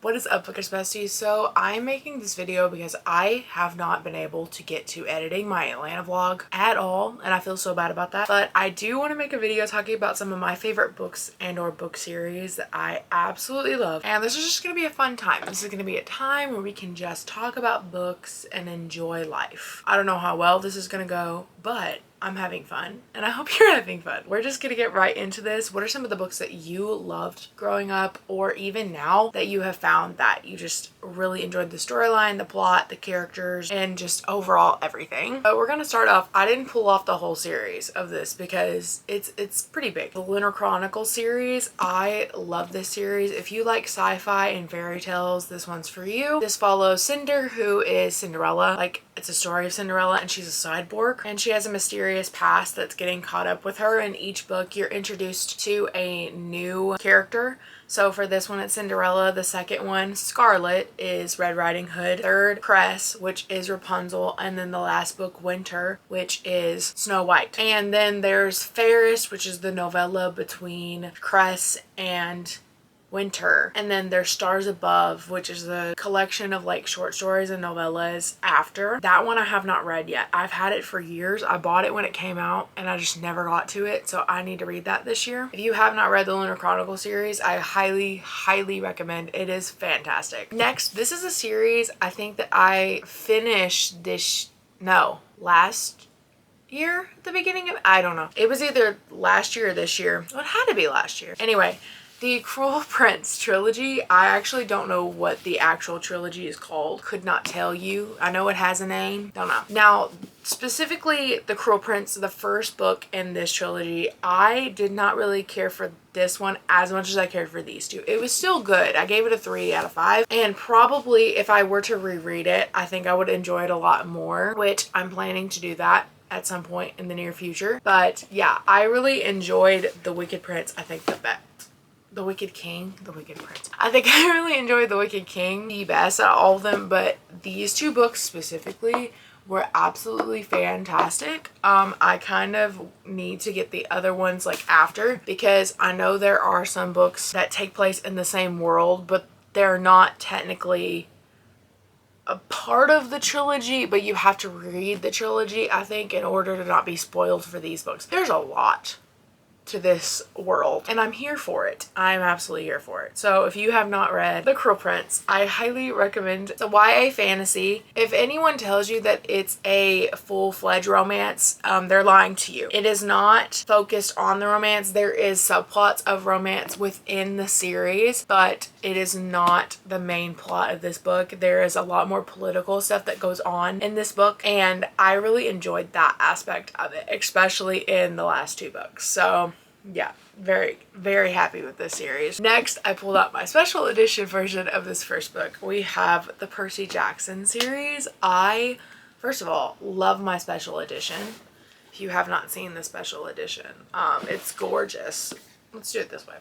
What is up, Bookish Besties? So I'm making this video because I have not been able to get to editing my Atlanta vlog at all, and I feel so bad about that. But I do want to make a video talking about some of my favorite books and or book series that I absolutely love. And this is just going to be a fun time. This is going to be a time where we can just talk about books and enjoy life. I don't know how well this is going to go, but I'm having fun and I hope you're having fun. We're just gonna get right into this. What are some of the books that you loved growing up or even now that you have found that you just really enjoyed the storyline, the plot, the characters, and just overall everything? But we're gonna start off, I didn't pull off the whole series of this because it's pretty big. The Lunar Chronicle series, I love this series. If you like sci-fi and fairy tales, this one's for you. This follows Cinder, who is Cinderella. Like, it's a story of Cinderella and she's a cyborg and she has a mysterious past that's getting caught up with her. In each book you're introduced to a new character. So for this one it's Cinderella, the second one Scarlet is Red Riding Hood, third Cress, which is Rapunzel, and then the last book Winter, which is Snow White. And then there's Fairest, which is the novella between Cress and Winter, and then there's Stars Above, which is the collection of like short stories and novellas after. That one I have not read yet. I've had it for years. I bought it when it came out and I just never got to it, so I need to read that this year. If you have not read the Lunar Chronicle series, I highly recommend. It is fantastic. Next, this is a series I think that I finished last year at the beginning of, I don't know. It was either last year or this year. Well, it had to be last year. Anyway, the Cruel Prince trilogy, I actually don't know what the actual trilogy is called. Could not tell you. I know it has a name. Don't know. Now, specifically The Cruel Prince, the first book in this trilogy, I did not really care for this one as much as I cared for these two. It was still good. I gave it a 3 out of 5. And probably if I were to reread it, I think I would enjoy it a lot more, which I'm planning to do that at some point in the near future. But yeah, I really enjoyed The Wicked Prince. I think The Wicked King, The Wicked Prince. I think I really enjoyed The Wicked King the best out of all of them, but these two books specifically were absolutely fantastic. I kind of need to get the other ones like after, because I know there are some books that take place in the same world, but they're not technically a part of the trilogy, but you have to read the trilogy, I think, in order to not be spoiled for these books. There's a lot to this world and I'm here for it. I'm absolutely here for it. So if you have not read The Cruel Prince, I highly recommend. It's a YA fantasy. If anyone tells you that it's a full-fledged romance, they're lying to you. It is not focused on the romance. There is subplots of romance within the series, but it is not the main plot of this book. There is a lot more political stuff that goes on in this book, and I really enjoyed that aspect of it, especially in the last 2 books. So yeah, very happy with this series. Next, I pulled out my special edition version of this first book. We have the Percy Jackson series. I, first of all, love my special edition. If you have not seen the special edition, it's gorgeous. Let's do it this way.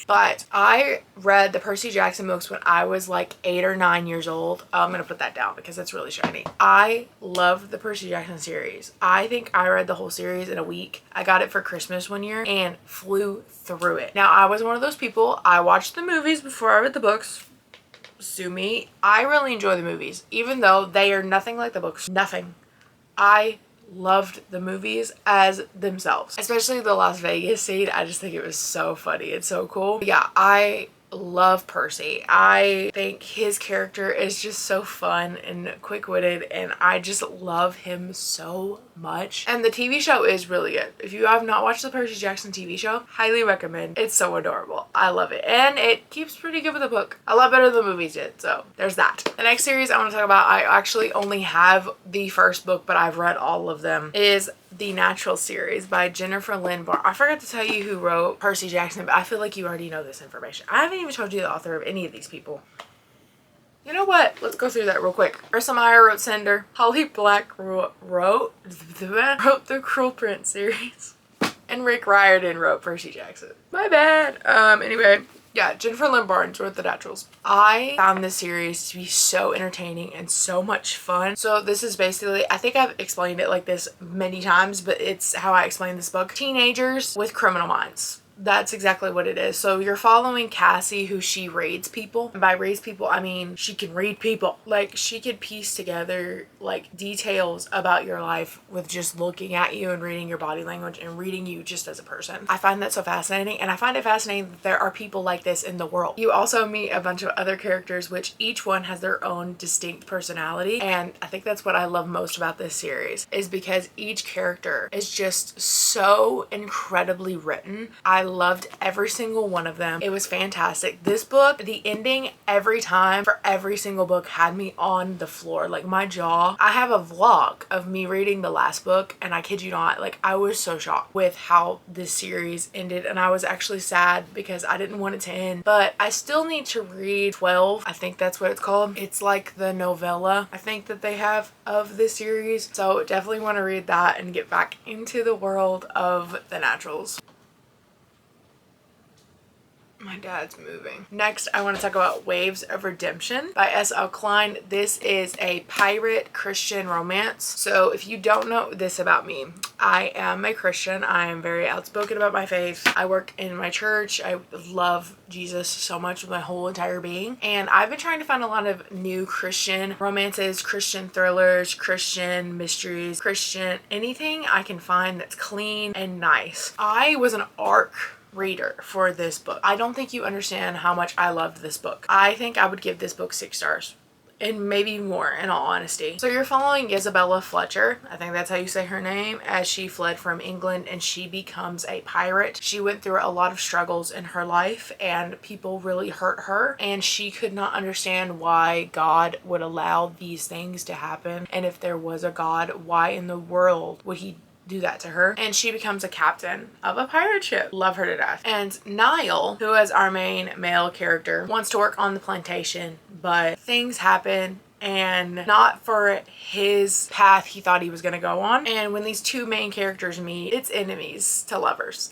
But I read the Percy Jackson books when I was like 8 or 9 years old. I'm gonna put that down because it's really shiny. I love the Percy Jackson series. I think I read the whole series in a week. I got it for Christmas one year and flew through it. Now, I was one of those people, I watched the movies before I read the books. Sue me. I really enjoy the movies, even though they are nothing like the books. Nothing. I loved the movies as themselves, especially the Las Vegas scene. I just think it was so funny and so cool. Yeah, I love Percy. I think his character is just so fun and quick-witted, and I just love him so much. And the TV show is really good. If you have not watched the Percy Jackson TV show, highly recommend. It's so adorable. I love it, and it keeps pretty good with the book. A lot better than the movies did, so there's that. The next series I want to talk about, I actually only have the first book, but I've read all of them, is The Natural series by Jennifer Lynn Barnes. I forgot to tell you who wrote Percy Jackson, but I feel like you already know this information. I haven't even told you the author of any of these people. You know what? Let's go through that real quick. Ursa Meyer wrote Cinder. Holly Black wrote the Cruel Prince series. And Rick Riordan wrote Percy Jackson. My bad. Anyway, yeah, Jennifer Lynn Barnes wrote The Naturals. I found this series to be so entertaining and so much fun. So this is basically, I think I've explained it like this many times, but it's how I explain this book. Teenagers with criminal minds. That's exactly what it is. So you're following Cassie, who she raids people. And by raids people, I mean she can read people. Like, she could piece together like details about your life with just looking at you and reading your body language and reading you just as a person. I find that so fascinating, and I find it fascinating that there are people like this in the world. You also meet a bunch of other characters, which each one has their own distinct personality, and I think that's what I love most about this series, is because each character is just so incredibly written. I loved every single one of them. It was fantastic. This book, the ending every time for every single book had me on the floor, like my jaw. I have a vlog of me reading the last book, and I kid you not, like I was so shocked with how this series ended, and I was actually sad because I didn't want it to end, but I still need to read 12. I think that's what it's called. It's like the novella I think that they have of this series, so definitely want to read that and get back into the world of the Naturals. My dad's moving. Next, I want to talk about Waves of Redemption by S.L. Klein. This is a pirate Christian romance. So if you don't know this about me, I am a Christian. I am very outspoken about my faith. I work in my church. I love Jesus so much with my whole entire being. And I've been trying to find a lot of new Christian romances, Christian thrillers, Christian mysteries, Christian anything I can find that's clean and nice. I was an ARC reader for this book. I don't think you understand how much I loved this book. I think I would give this book 6 stars. And maybe more, in all honesty. So you're following Isabella Fletcher, I think that's how you say her name, as she fled from England and she becomes a pirate. She went through a lot of struggles in her life and people really hurt her, and she could not understand why God would allow these things to happen. And if there was a God, why in the world would he do that to her? And she becomes a captain of a pirate ship. Love her to death. And Niall, who is our main male character, wants to work on the plantation, but things happen and not for his path he thought he was going to go on. And when these two main characters meet, it's enemies to lovers.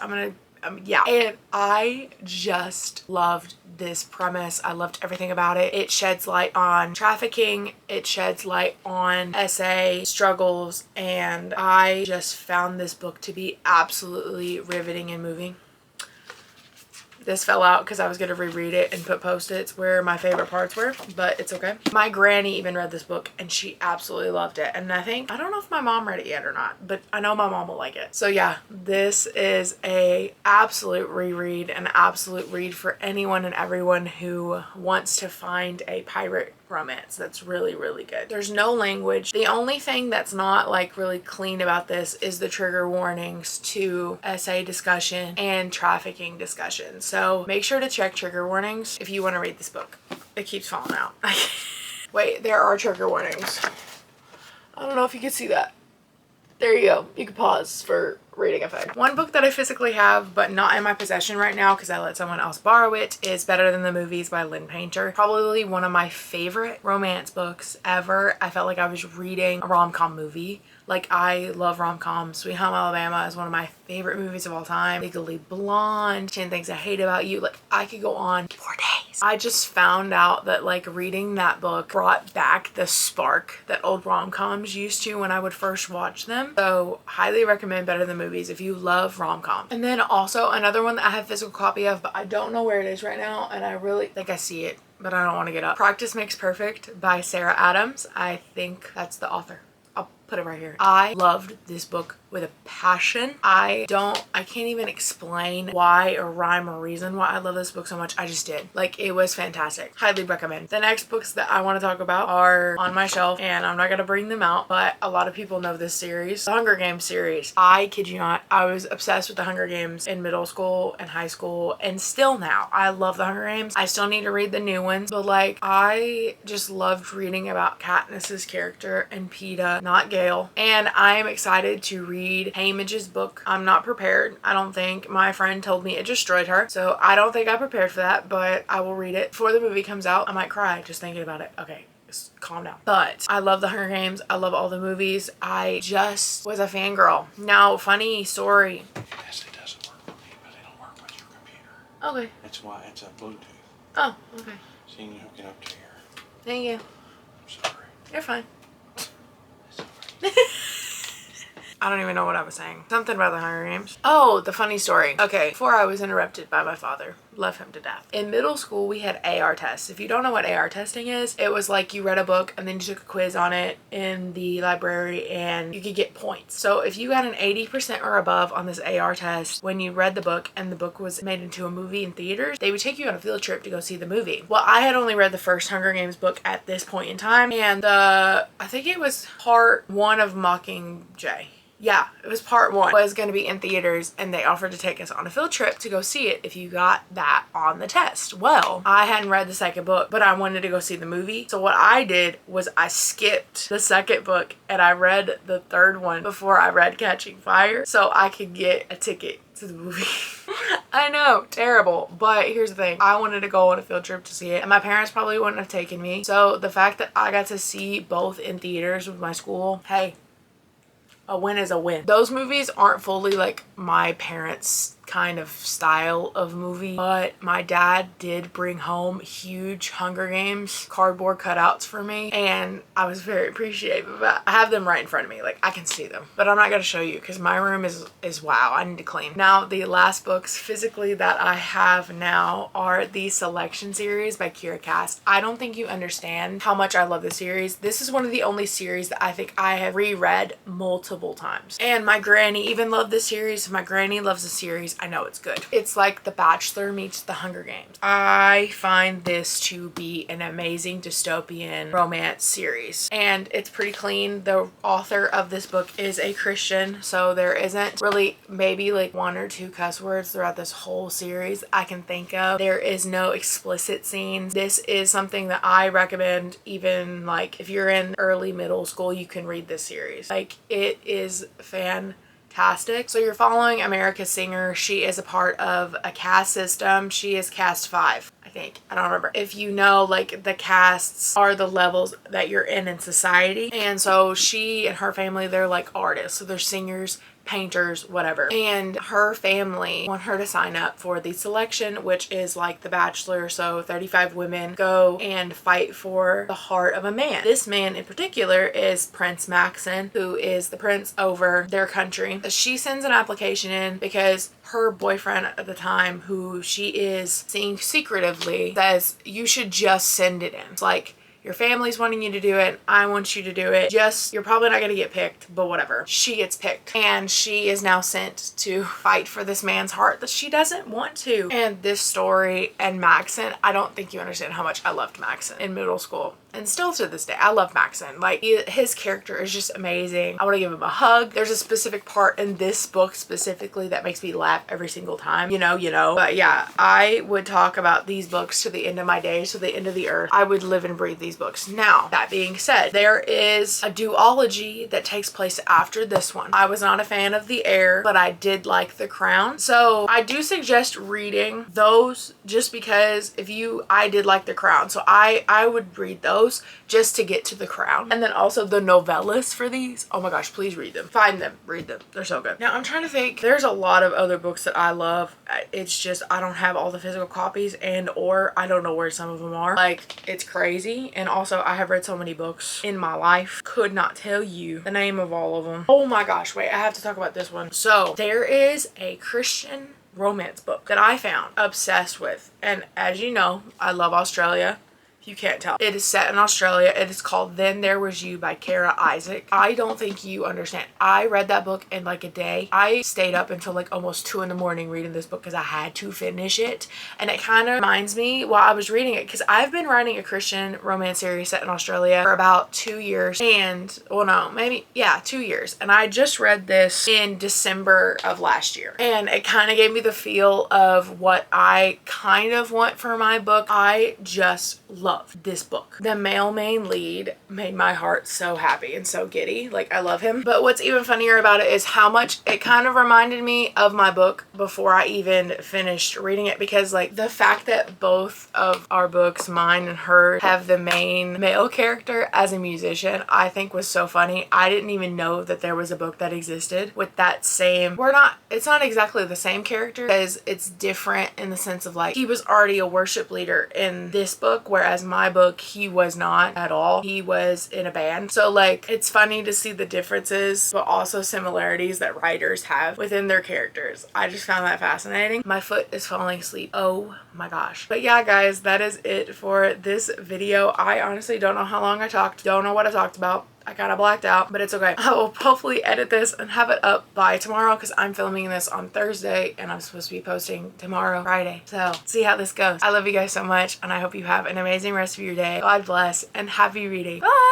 Yeah. And I just loved this premise. I loved everything about it. It sheds light on trafficking. It sheds light on SA struggles. And I just found this book to be absolutely riveting and moving. This fell out because I was going to reread it and put post-its where my favorite parts were, but it's okay. My granny even read this book and she absolutely loved it. And I don't know if my mom read it yet or not, but I know my mom will like it. So yeah, this is a absolute reread, an absolute read for anyone and everyone who wants to find a pirate romance that's really, really good. There's no language. The only thing that's not like really clean about this is the trigger warnings to SA discussion and trafficking discussion. So make sure to check trigger warnings if you want to read this book. It keeps falling out. Wait, there are trigger warnings. I don't know if you can see that. There you go. You can pause for reading effect. One book that I physically have but not in my possession right now because I let someone else borrow it is Better Than the Movies by Lynn Painter. Probably one of my favorite romance books ever. I felt like I was reading a rom-com movie. Like, I love rom-coms. Sweet Home Alabama is one of my favorite movies of all time. Legally Blonde, 10 Things I Hate About You. Like, I could go on for days. I just found out that like reading that book brought back the spark that old rom-coms used to when I would first watch them. So highly recommend Better Than Movies if you love rom-com. And then also another one that I have a physical copy of, but I don't know where it is right now, and I really think I see it, but I don't want to get up. Practice Makes Perfect by Sarah Adams. I think that's the author. I'll put it right here. I loved this book with a passion. I can't even explain why or rhyme or reason why I love this book so much. I just did. Like, it was fantastic. Highly recommend. The next books that I want to talk about are on my shelf, and I'm not going to bring them out, but a lot of people know this series. The Hunger Games series. I kid you not, I was obsessed with the Hunger Games in middle school and high school, and still now. I love the Hunger Games. I still need to read the new ones, but like, I just loved reading about Katniss's character and Peeta, not Gale. And I'm excited to read Haymage's book. I'm not prepared. I don't think. My friend told me it destroyed her, so I don't think I'm prepared for that, but I will read it before the movie comes out. I might cry just thinking about it. Okay, just calm down. But I love the Hunger Games. I love all the movies. I just was a fangirl. Now, funny story. Yes, it doesn't work with me, but it'll work with your computer. Okay. That's why it's a Bluetooth. Oh, okay. So you can hook it up to your... Thank you. I'm sorry. You're fine. Sorry. I don't even know what I was saying. Something about the Hunger Games. Oh, the funny story. Okay, before I was interrupted by my father. Love him to death. In middle school, we had AR tests. If you don't know what AR testing is, it was like you read a book and then you took a quiz on it in the library and you could get points. So if you got an 80% or above on this AR test when you read the book and the book was made into a movie in theaters, they would take you on a field trip to go see the movie. Well, I had only read the first Hunger Games book at this point in time, and I think it was part 1 of Mockingjay. Yeah, it was part 1. Was going to be in theaters, and they offered to take us on a field trip to go see it if you got that on the test. Well, I hadn't read the second book, but I wanted to go see the movie. So what I did was I skipped the second book and I read the third one before I read Catching Fire so I could get a ticket to the movie. I know, terrible, but here's the thing. I wanted to go on a field trip to see it, and my parents probably wouldn't have taken me. So the fact that I got to see both in theaters with my school, hey, a win is a win. Those movies aren't fully like my parents' kind of style of movie, but my dad did bring home huge Hunger Games cardboard cutouts for me, and I was very appreciative of that. I have them right in front of me, like I can see them, but I'm not gonna show you because my room is wow. I need to clean. Now the last books physically that I have now are the Selection series by Kiera Cass. I don't think you understand how much I love this series. This is one of the only series that I think I have reread multiple times, and my granny even loved this series. If my granny loves the series, I know it's good. It's like The Bachelor meets The Hunger Games. I find this to be an amazing dystopian romance series, and it's pretty clean. The author of this book is a Christian, so there isn't really maybe like 1 or 2 cuss words throughout this whole series I can think of. There is no explicit scenes. This is something that I recommend, even like if you're in early middle school, you can read this series. Like, it is fantastic. So you're following America Singer. She is a part of a caste system. She is caste 5, I think. I don't remember. If you know, like, the castes are the levels that you're in society. And so she and her family, they're like artists. So they're singers, painters, whatever. And her family want her to sign up for the Selection, which is like The Bachelor. So 35 women go and fight for the heart of a man. This man in particular is Prince Maxon, who is the prince over their country. She sends an application in because her boyfriend at the time, who she is seeing secretively, says you should just send it in. It's like, your family's wanting you to do it. I want you to do it. Just, you're probably not going to get picked, but whatever. She gets picked, and she is now sent to fight for this man's heart that she doesn't want to. And this story and Maxon, I don't think you understand how much I loved Maxon in middle school. And still to this day, I love Maxon. Like, his character is just amazing. I want to give him a hug. There's a specific part in this book specifically that makes me laugh every single time. You know. But yeah, I would talk about these books to the end of my days, to the end of the earth. I would live and breathe these books. Now, that being said, there is a duology that takes place after this one. I was not a fan of The Heir, but I did like The Crown. So I do suggest reading those just because I did like The Crown. So I would read those just to get to The Crown. And then also the novellas for these. Oh my gosh, please read them. Find them, read them. They're so good. Now I'm trying to think. There's a lot of other books that I love. It's just I don't have all the physical copies, and or I don't know where some of them are. Like, it's crazy. And also I have read so many books in my life. Could not tell you the name of all of them. Oh my gosh, wait, I have to talk about this one. So there is a Christian romance book that I found, obsessed with. And as you know, I love Australia. You can't tell. It is set in Australia. It is called Then There Was You by Kara Isaac. I don't think you understand. I read that book in like a day. I stayed up until like almost 2 in the morning reading this book because I had to finish it. And it kind of reminds me while I was reading it, because I've been writing a Christian romance series set in Australia for about 2 years. And, well, no, maybe, yeah, 2 years. And I just read this in December of last year. And it kind of gave me the feel of what I kind of want for my book. I just love this book. The male main lead made my heart so happy and so giddy. Like, I love him. But what's even funnier about it is how much it kind of reminded me of my book before I even finished reading it, because like the fact that both of our books, mine and hers, have the main male character as a musician, I think was so funny. I didn't even know that there was a book that existed with that same, it's not exactly the same character, because it's different in the sense of like he was already a worship leader in this book, whereas whereas my book, he was not at all. He was in a band. So like, it's funny to see the differences, but also similarities that writers have within their characters. I just found that fascinating. My foot is falling asleep. Oh my gosh. But yeah, guys, that is it for this video. I honestly don't know how long I talked. Don't know what I talked about. I kind of blacked out, but it's okay. I will hopefully edit this and have it up by tomorrow because I'm filming this on Thursday and I'm supposed to be posting tomorrow, Friday. So see how this goes. I love you guys so much and I hope you have an amazing rest of your day. God bless and happy reading. Bye!